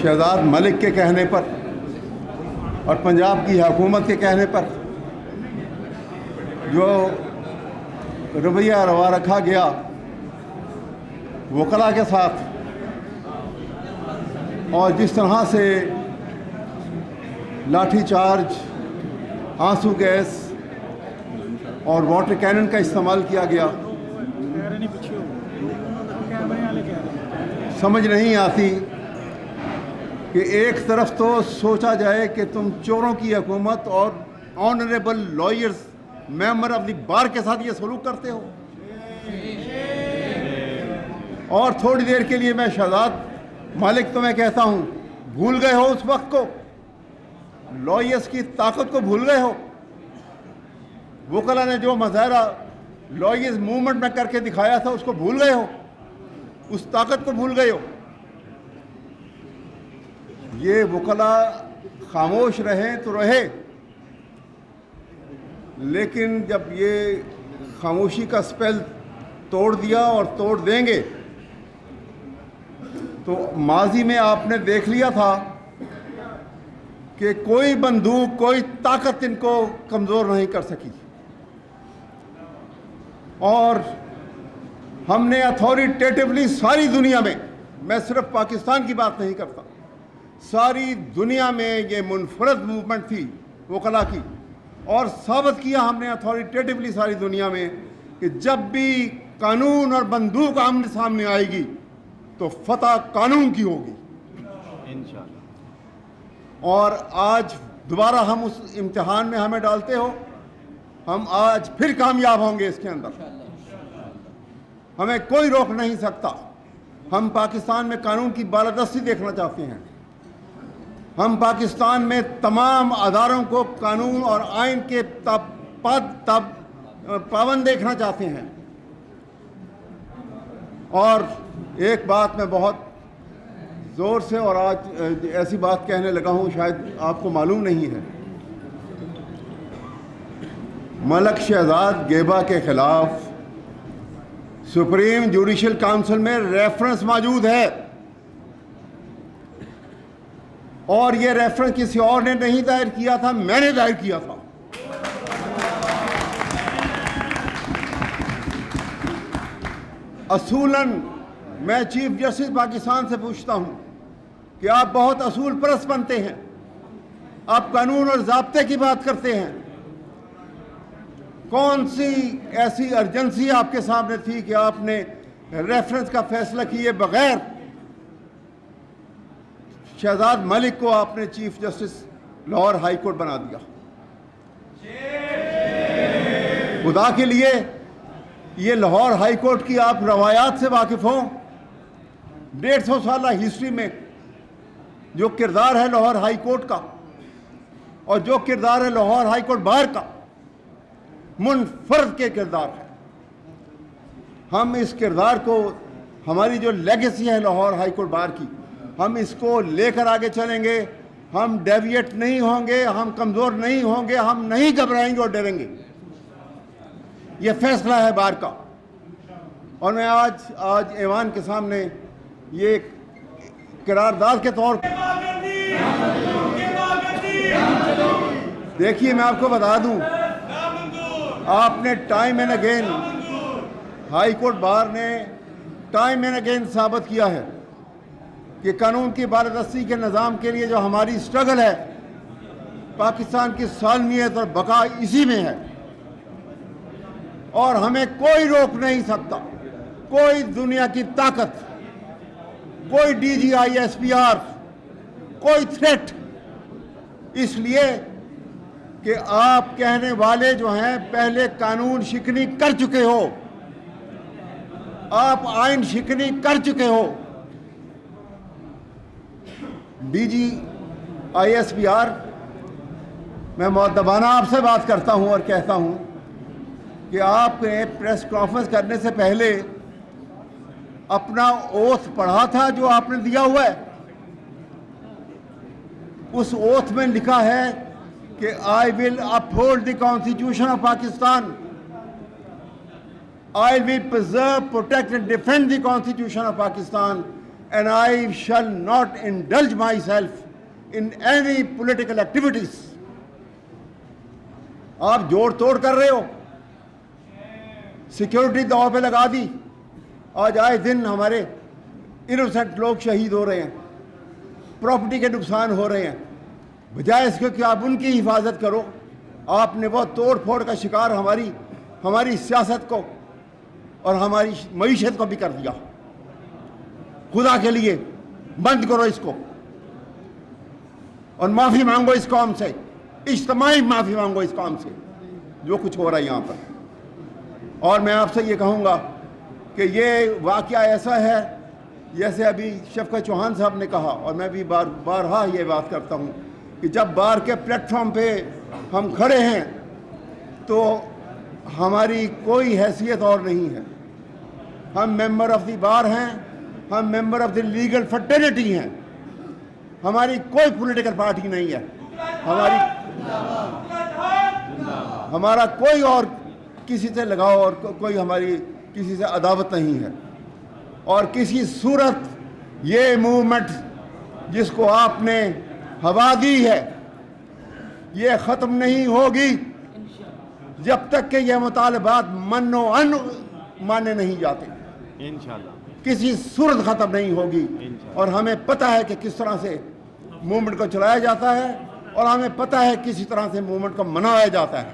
शहजाद मलिक के कहने पर और पंजाब की हुकूमत के कहने पर जो रवैया रवा रखा गया वकला के साथ, और जिस तरह से लाठी चार्ज, आंसू गैस और वाटर कैनन का इस्तेमाल किया गया, समझ नहीं आती कि एक तरफ तो सोचा जाए कि तुम चोरों की हुकूमत और honourable lawyers member of the bar के साथ ये सलूक करते हो, और थोड़ी देर के लिए मैं शहजाद मलिक तुम्हें कहता हूं, भूल गए हो उस वक्त को, लॉयर्स की ताकत को भूल गए हो। वकला ने जो मजाहरा लॉयर्स मूवमेंट में करके दिखाया था उसको भूल गए हो, उस ताकत को भूल गए हो। ये वकला खामोश रहे तो रहे, लेकिन जब ये खामोशी का स्पेल तोड़ दिया और तोड़ देंगे, तो माजी में आपने देख लिया था कि कोई बंदूक, कोई ताकत इनको कमज़ोर नहीं कर सकी। और हमने अथॉरिटेटिवली सारी दुनिया में, मैं सिर्फ पाकिस्तान की बात नहीं करता, सारी दुनिया में ये मुनफरद मूवमेंट थी वकला की, और साबित किया हमने अथॉरिटेटिवली सारी दुनिया में कि जब भी कानून और बंदूक आमने सामने आएगी तो फतह कानून की होगी इंशाअल्लाह। और आज दोबारा हम उस इम्तिहान में हमें डालते हो, हम आज फिर कामयाब होंगे इसके अंदर, हमें कोई रोक नहीं सकता। हम पाकिस्तान में कानून की बालादस्ती देखना चाहते हैं, हम पाकिस्तान में तमाम अदारों को कानून और आइन के पाबंद देखना चाहते हैं। और एक बात मैं बहुत ज़ोर से और आज ऐसी बात कहने लगा हूँ, शायद आपको मालूम नहीं है, मलक शहजाद गेबा के ख़िलाफ़ सुप्रीम जुडिशल काउंसिल में रेफरेंस मौजूद है, और ये रेफरेंस किसी और ने नहीं दायर किया था, मैंने दायर किया था। असूलन मैं चीफ जस्टिस पाकिस्तान से पूछता हूं कि आप बहुत असूल परस्त बनते हैं, आप कानून और ज़ाब्ते की बात करते हैं, कौन सी ऐसी अर्जेंसी आपके सामने थी कि आपने रेफरेंस का फैसला किए बगैर शहजाद मलिक को आपने chief justice Lahore high court बना दिया? खुदा के लिए ये लाहौर हाई कोर्ट की आप रवायात से वाकिफ हों। 150 साल हिस्ट्री में जो किरदार है लाहौर हाई कोर्ट का और जो किरदार है लाहौर हाई कोर्ट बार का, मुनफरद के किरदार है। हम इस किरदार को, हमारी जो लेगेसी है लाहौर हाई कोर्ट बार की, हम इसको लेकर आगे चलेंगे। हम डेविएट नहीं होंगे, हम कमज़ोर नहीं होंगे, हम नहीं घबराएंगे और डरेंगे। ये फैसला है बार का। और मैं आज ऐवान के सामने ये करारदाद के तौर पर, देखिए मैं आपको बता दूं, आपने time and again, high court bar ने टाइम एंड अगेन साबित किया है कि कानून की बालादस्ती के निज़ाम के लिए जो हमारी स्ट्रगल है, पाकिस्तान की सालमियत और बका इसी में है, और हमें कोई रोक नहीं सकता, कोई दुनिया की ताकत, कोई DGI-SPR, कोई थ्रेट। इसलिए कि आप कहने वाले जो हैं पहले कानून शिकनी कर चुके हो, आप आइन शिकनी कर चुके हो। DGI-SPR, मैं मुअद्दबाना आपसे बात करता हूं और कहता हूं कि आपने प्रेस कॉन्फ्रेंस करने से पहले अपना ओथ पढ़ा था जो आपने दिया हुआ है। उस ओथ में लिखा है कि I will uphold the constitution of Pakistan, I will preserve, protect and defend the constitution of Pakistan and I shall not indulge myself in any political activities. आप जोड़ तोड़ कर रहे हो, सिक्योरिटी दांव पे लगा दी, आज आए दिन हमारे इनोसेंट लोग शहीद हो रहे हैं, प्रॉपर्टी के नुकसान हो रहे हैं। बजाय इसके कि आप उनकी हिफाजत करो, आपने वो तोड़ फोड़ का शिकार हमारी सियासत को और हमारी मईशत को भी कर दिया। खुदा के लिए बंद करो इसको और माफ़ी मांगो इस कौम से, इज्तिमाई माफ़ी मांगो इस कौम से जो कुछ हो रहा है यहाँ पर। और मैं आपसे ये कहूँगा कि ये वाक़या ऐसा है जैसे अभी शफकत चौहान साहब ने कहा, और मैं भी बारहा ये बात करता हूँ कि जब बार के प्लेटफॉर्म पे हम खड़े हैं तो हमारी कोई हैसियत और नहीं है। हम मेंबर ऑफ द बार हैं, हम member of the legal fraternity हैं, हमारी कोई पॉलिटिकल पार्टी नहीं है, हमारा कोई और किसी से लगाव और कोई हमारी किसी से अदावत नहीं है। और किसी सूरत ये मूवमेंट जिसको आपने हवा दी है ये ख़त्म नहीं होगी जब तक कि ये मुतालबात मनो अन माने नहीं जाते। इंशाअल्लाह किसी सूरत ख़त्म नहीं होगी। और हमें पता है कि किस तरह से मूवमेंट को चलाया जाता है और हमें पता है किसी तरह से मूवमेंट को मनाया जाता है।